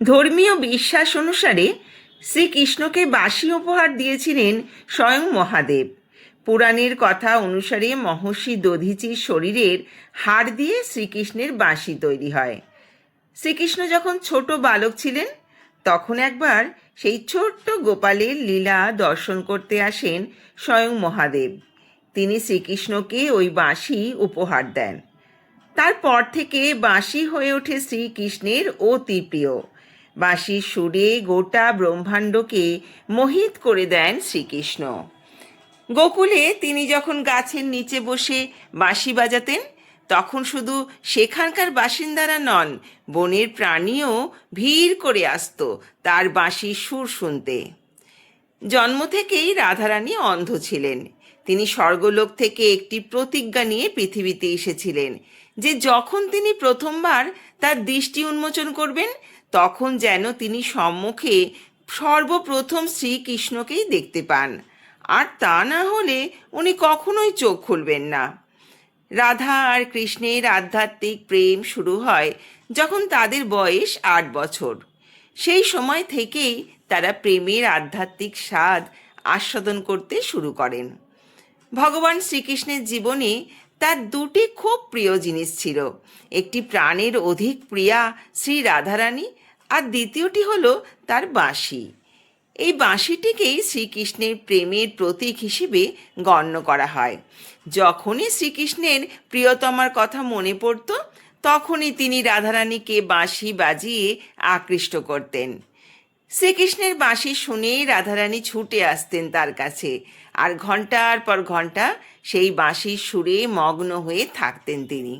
ধর্মীয় বিশ্বাস অনুসারে শ্রীকৃষ্ণকে বাঁশি উপহার দিয়েছিলেন স্বয়ং মহাদেব। পুরাণের কথা অনুসারে মহর্ষি দধিচির শরীরের হাড় দিয়ে শ্রীকৃষ্ণের বাঁশি তৈরি হয়। শ্রীকৃষ্ণ যখন ছোট বালক ছিলেন তখন একবার সেই ছোট্ট গোপালের লীলা দর্শন করতে আসেন স্বয়ং মহাদেব। তিনি শ্রীকৃষ্ণকে ওই বাঁশি উপহার দেন। তারপর থেকে বাঁশি হয়ে ওঠে শ্রীকৃষ্ণের অতি প্রিয়। বাঁশির সুরে গোটা ব্রহ্মাণ্ডকে মোহিত করে দেন শ্রীকৃষ্ণ। গোকুলে তিনি যখন গাছের নিচে বসে বাঁশি বাজাতেন তখন শুধু সেখানকার বাসিন্দারা নন, বনের প্রাণীও ভিড় করে আসতো তার বাঁশির সুর শুনতে। জন্ম থেকেই রাধারানী অন্ধ ছিলেন। তিনি স্বর্গলোক থেকে একটি প্রতিজ্ঞা নিয়ে পৃথিবীতে এসেছিলেন যে যখন তিনি প্রথমবার তার দৃষ্টি উন্মোচন করবেন তখন যেন তিনি সম্মুখে সর্বপ্রথম শ্রীকৃষ্ণকেই দেখতে পান, আর তা না হলে উনি কখনোই চোখ খুলবেন না। রাধা আর কৃষ্ণের আধ্যাত্মিক প্রেম শুরু হয় যখন তাদের বয়স 8 বছর। সেই সময় থেকেই তারা প্রেমের আধ্যাত্মিক স্বাদ আস্বাদন করতে শুরু করেন। ভগবান শ্রীকৃষ্ণের জীবনে তার দুটি খুব প্রিয় জিনিস ছিল। একটি প্রাণের অধিক প্রিয়া শ্রী রাধারানী, আর দ্বিতীয়টি হলো তার বাঁশি। এই বাঁশিটিকেই শ্রীকৃষ্ণের প্রেমের প্রতীক হিসেবে গণ্য করা হয়। যখনই শ্রীকৃষ্ণের প্রিয়তমার কথা মনে পড়ত তখনই তিনি রাধারানীকে বাঁশি বাজিয়ে আকৃষ্ট করতেন। শ্রীকৃষ্ণের বাঁশি শুনেই রাধারানী ছুটে আসতেন তার কাছে, আর ঘন্টার পর ঘন্টা সেই বাঁশির সুরে মগ্ন হয়ে থাকতেন তিনি।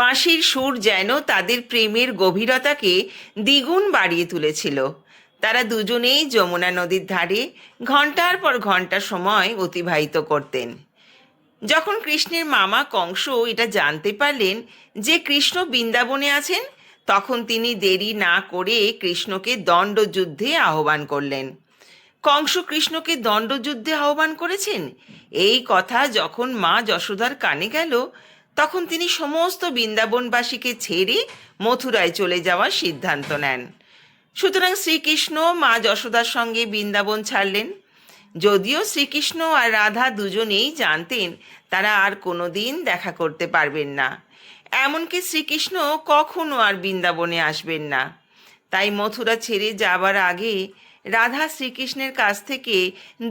বাঁশির সুর যেন তাদের প্রেমের গভীরতাকে দ্বিগুণ বাড়িয়ে তুলেছিল। তারা দুজনেই যমুনা নদীর ধারে ঘন্টার পর ঘন্টা সময় অতিবাহিত করতেন। যখন কৃষ্ণের মামা কংস এটা জানতে পারলেন যে কৃষ্ণ বৃন্দাবনে আছেন তখন তিনি দেরি না করে কৃষ্ণকে দণ্ডযুদ্ধে আহ্বান করলেন। কংস কৃষ্ণকে দণ্ডযুদ্ধে আহ্বান করেছেন এই কথা যখন মা যশোদার কানে গেল তখন তিনি সমস্ত বৃন্দাবনবাসীকে ছেড়ে মথুরায় চলে যাওয়ার সিদ্ধান্ত নেন। সুতরাং শ্রীকৃষ্ণ মা যশোদার সঙ্গে বৃন্দাবন ছাড়লেন। যদিও শ্রীকৃষ্ণ আর রাধা দুজনেই জানতেন তারা আর কোনোদিন দেখা করতে পারবেন না, এমনকি শ্রীকৃষ্ণ কখনো আর বৃন্দাবনে আসবেন না। তাই মথুরা ছেড়ে যাবার আগে রাধা শ্রীকৃষ্ণের কাছ থেকে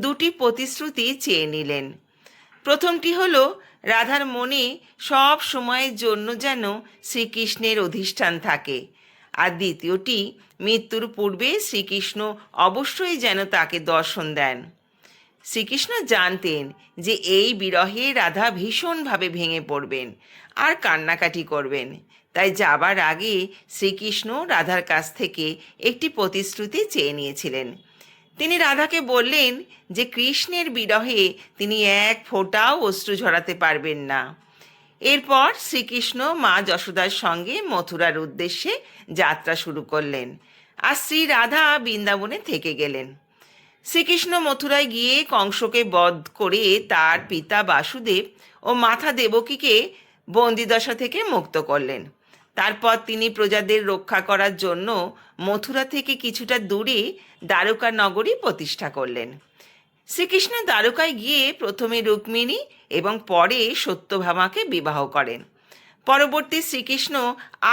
দুটি প্রতিশ্রুতি চেয়ে নিলেন। প্রথমটি হলো রাধার মনে সব সময়ের জন্য যেন শ্রীকৃষ্ণের অধিষ্ঠান থাকে, আর দ্বিতীয়টি মৃত্যুর পূর্বে শ্রীকৃষ্ণ অবশ্যই যেন তাকে দর্শন দেন। শ্রীকৃষ্ণ জানতেন যে এই বিরহে রাধা ভীষণভাবে ভেঙে পড়বেন আর কান্নাকাটি করবেন, তাই যাবার আগে শ্রীকৃষ্ণ রাধার কাছ থেকে একটি প্রতিশ্রুতি চেয়ে নিয়েছিলেন। তিনি রাধাকে বললেন যে কৃষ্ণের বিরহে তিনি এক ফোঁটাও অশ্রু ঝরাতে পারবেন না। এরপর শ্রীকৃষ্ণ মা যশোদার সঙ্গে মথুরার উদ্দেশ্যে যাত্রা শুরু করলেন, আর শ্রী রাধা বৃন্দাবনে থেকে গেলেন। শ্রীকৃষ্ণ মথুরায় গিয়ে কংসকে বধ করে তার পিতা বাসুদেব ও মাতা দেবকীকে বন্দিদশা থেকে মুক্ত করলেন। তারপর তিনি প্রজাদের রক্ষা করার জন্য মথুরা থেকে কিছুটা দূরে দ্বারকা নগরী প্রতিষ্ঠা করলেন। শ্রীকৃষ্ণ দ্বারকায় গিয়ে প্রথমে রুক্মিণী এবং পরে সত্যভামাকে বিবাহ করেন। পরবর্তী শ্রীকৃষ্ণ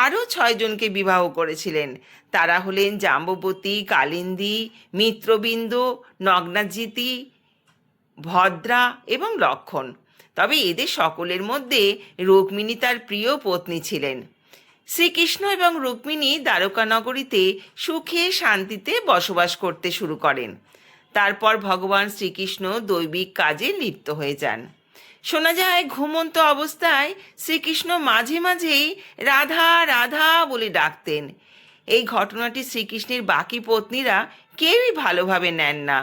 আরও 6 জনকে বিবাহ করেছিলেন। তারা হলেন জাম্ববতী, কালিন্দী, মিত্রবিন্দু, নগ্নাজিতি, ভদ্রা এবং লক্ষণ। তবে এদের সকলের মধ্যে রুক্মিণী তার প্রিয় পত্নী ছিলেন। শ্রীকৃষ্ণ এবং রুক্মিণী দ্বারকা নগরীতে সুখে শান্তিতে বসবাস করতে শুরু করেন। তারপর ভগবান শ্রীকৃষ্ণ দৈবিক কাজে লিপ্ত হয়ে যান। শোনা যায় ঘুমন্ত অবস্থায় শ্রীকৃষ্ণ মাঝে মাঝেই রাধা রাধা বলে ডাকতেন। এই ঘটনাটি শ্রীকৃষ্ণের বাকি পত্নীরা কেউই ভালোভাবে নেন না।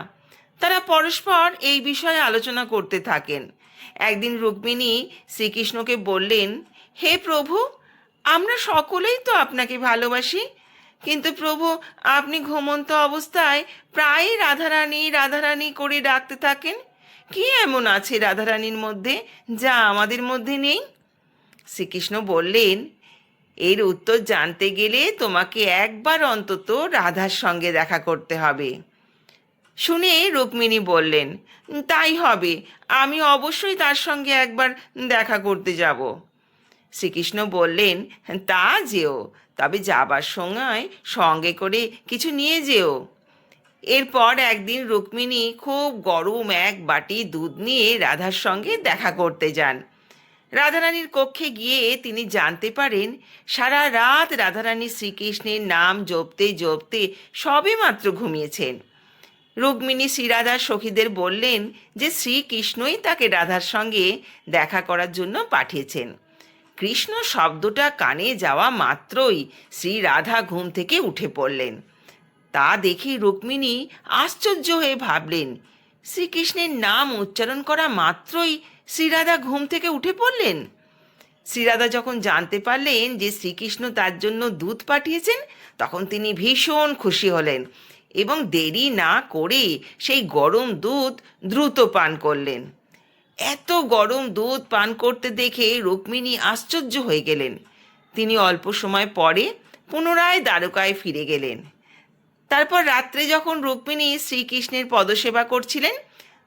তারা পরস্পর এই বিষয়ে আলোচনা করতে থাকেন। একদিন রুক্মিণী শ্রীকৃষ্ণকে বললেন, হে প্রভু, আমরা সকলেই তো আপনাকে ভালোবাসি, কিন্তু প্রভু আপনি ঘুমন্ত অবস্থায় প্রায়ই রাধারানী রাধারানী করে ডাকতে থাকেন। কি এমন আছে রাধারানীর মধ্যে যা আমাদের মধ্যে নেই? শ্রীকৃষ্ণ বললেন, এর উত্তর জানতে গেলে তোমাকে একবার অন্তত রাধার সঙ্গে দেখা করতে হবে। শুনে রুক্মিণী বললেন, তাই হবে, আমি অবশ্যই তার সঙ্গে একবার দেখা করতে যাব। শ্রীকৃষ্ণ বললেন, তা যেও, তবে যাবার সময় সঙ্গে করে কিছু নিয়ে যেও। এরপর একদিন রুক্মিণী খুব গরম এক বাটি দুধ নিয়ে রাধার সঙ্গে দেখা করতে যান। রাধারানীর কক্ষে গিয়ে তিনি জানতে পারেন সারা রাত রাধারানী শ্রীকৃষ্ণের নাম জপতে জপতে সবে মাত্র ঘুমিয়েছেন। রুক্মিণী শ্রীরাধার সখীদের বললেন যে শ্রীকৃষ্ণই তাকে রাধার সঙ্গে দেখা করার জন্য পাঠিয়েছেন। কৃষ্ণ শব্দটা কানে যাওয়া মাত্রই শ্রী রাধা ঘুম থেকে উঠে পড়লেন। তা দেখে রুক্মিণী আশ্চর্য হয়ে ভাবলেন, শ্রীকৃষ্ণের নাম উচ্চারণ করা মাত্রই শ্রীরাধা ঘুম থেকে উঠে পড়লেন। শ্রীরাধা যখন জানতে পারলেন যে শ্রীকৃষ্ণ তার জন্য দুধ পাঠিয়েছেন, তখন তিনি ভীষণ খুশি হলেন এবং দেরি না করে সেই গরম দুধ দ্রুত পান করলেন। এত গরম দুধ পান করতে দেখে রুক্মিণী আশ্চর্য হয়ে গেলেন। তিনি অল্প সময় পরে পুনরায় দ্বারকায় ফিরে গেলেন। তারপর রাত্রে যখন রুক্মিণী শ্রীকৃষ্ণের পদসেবা করছিলেন,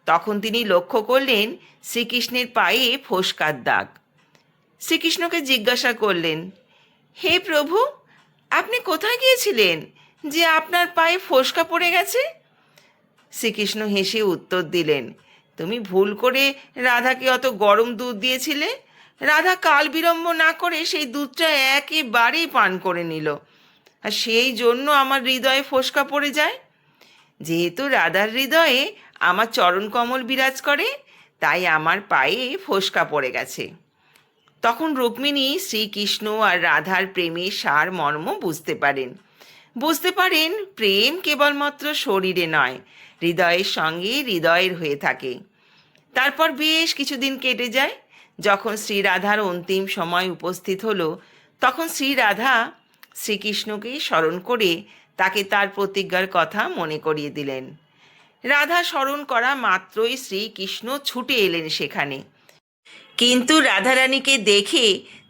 তখন তিনি লক্ষ্য করলেন শ্রীকৃষ্ণের পায়ে ফোস্কার দাগ। শ্রীকৃষ্ণকে জিজ্ঞাসা করলেন, হে প্রভু, আপনি কোথায় গিয়েছিলেন যে আপনার পায়ে ফোস্কা পড়ে গেছে? শ্রীকৃষ্ণ হেসে উত্তর দিলেন, তুমি ভুল করে রাধাকে অত গরম দুধ দিয়েছিলে। রাধা কাল বিলম্ব না করে সেই দুধটা একেবারেই পান করে নিল, আর সেই জন্য আমার হৃদয়ে ফোস্কা পড়ে যায়। যেহেতু রাধার হৃদয়ে আমার চরণ কমল বিরাজ করে, তাই আমার পায়ে ফোস্কা পড়ে গেছে। তখন রুক্মিণী শ্রীকৃষ্ণ আর রাধার প্রেমের সার মর্ম বুঝতে পারেন প্রেম কেবলমাত্র শরীরে নয়, হৃদয়ের সঙ্গে হৃদয়ের হয়ে থাকে। তারপর বেশ কিছুদিন কেটে যায়। যখন শ্রীরাধার অন্তিম সময় উপস্থিত হলো, তখন শ্রীরাধা শ্রীকৃষ্ণকে স্মরণ করে তাকে তার প্রতিজ্ঞার কথা মনে করিয়ে দিলেন। রাধা স্মরণ করা মাত্রই শ্রীকৃষ্ণ ছুটে এলেন সেখানে। কিন্তু রাধারানীকে দেখে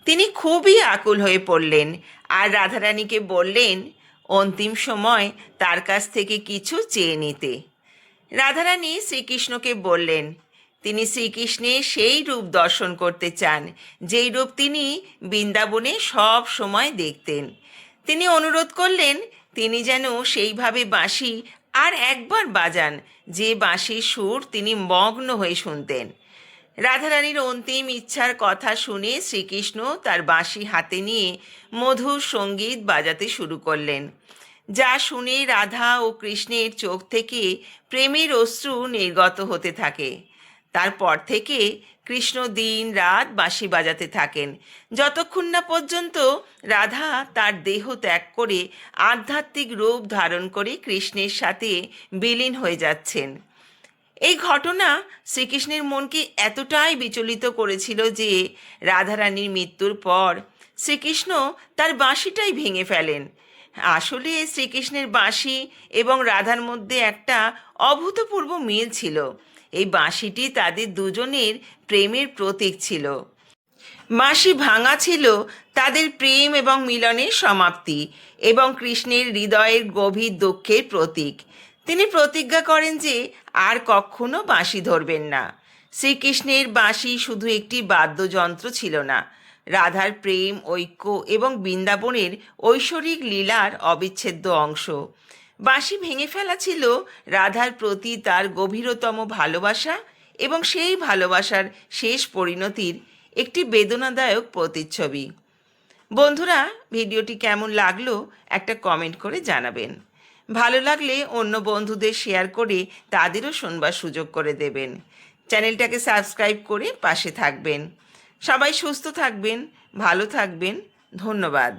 তিনি খুবই আকুল হয়ে পড়লেন আর রাধারানীকে বললেন অন্তিম সময় তার কাছ থেকে কিছু চেয়ে নিতে। রাধারানী শ্রীকৃষ্ণকে বললেন তিনি শ্রীকৃষ্ণের সেই রূপ দর্শন করতে চান যেই রূপ তিনি বৃন্দাবনে সব সময় দেখতেন। তিনি অনুরোধ করলেন তিনি যেন সেইভাবে বাঁশি আর একবার বাজান যে বাঁশির সুর তিনি মগ্ন হয়ে শুনতেন। রাধারানীর অন্তিম ইচ্ছার কথা শুনে শ্রীকৃষ্ণ তার বাঁশি হাতে নিয়ে মধুর সঙ্গীত বাজাতে শুরু করলেন, যা শুনে রাধা ও কৃষ্ণের চোখ থেকে প্রেমের অশ্রু নির্গত হতে থাকে। তারপর থেকে কৃষ্ণ দিন রাত বাঁশি বাজাতে থাকেন, যতক্ষণ না পর্যন্ত রাধা তার দেহ ত্যাগ করে আধ্যাত্মিক রূপ ধারণ করে কৃষ্ণের সাথে বিলীন হয়ে যাচ্ছেন। এই ঘটনা শ্রীকৃষ্ণের মনকে এতটাই বিচলিত করেছিল যে রাধারানীর মৃত্যুর পর শ্রীকৃষ্ণ তার বাঁশিটাই ভেঙে ফেলেন। আসলে শ্রীকৃষ্ণের বাঁশি এবং রাধার মধ্যে একটা অভূতপূর্ব মিল ছিল। এই বাঁশিটি তাদের দুজনের প্রেমের প্রতীক ছিল। বাঁশি ভাঙা ছিল তাদের প্রেম এবং মিলনের সমাপ্তি এবং কৃষ্ণের হৃদয়ের গভীর দুঃখের প্রতীক। তিনি প্রতিজ্ঞা করেন যে আর কখনো বাঁশি ধরবেন না। শ্রীকৃষ্ণের বাঁশি শুধু একটি বাদ্যযন্ত্র ছিল না, রাধার প্রেম, ঐক্য এবং বৃন্দাবনের ঐশ্বরিক লীলার অবিচ্ছেদ্য অংশ। বাঁশি ভেঙে ফেলা ছিল রাধার প্রতি তার গভীরতম ভালোবাসা এবং সেই ভালোবাসার শেষ পরিণতির একটি বেদনাদায়ক প্রতিচ্ছবি। বন্ধুরা, ভিডিওটি কেমন লাগলো একটা কমেন্ট করে জানাবেন। ভালো লাগলে অন্য বন্ধুদের শেয়ার করে তাদেরও শুনবার সুযোগ করে দেবেন। চ্যানেলটাকে সাবস্ক্রাইব করে পাশে থাকবেন। সবাই সুস্থ থাকবেন, ভালো থাকবেন। ধন্যবাদ।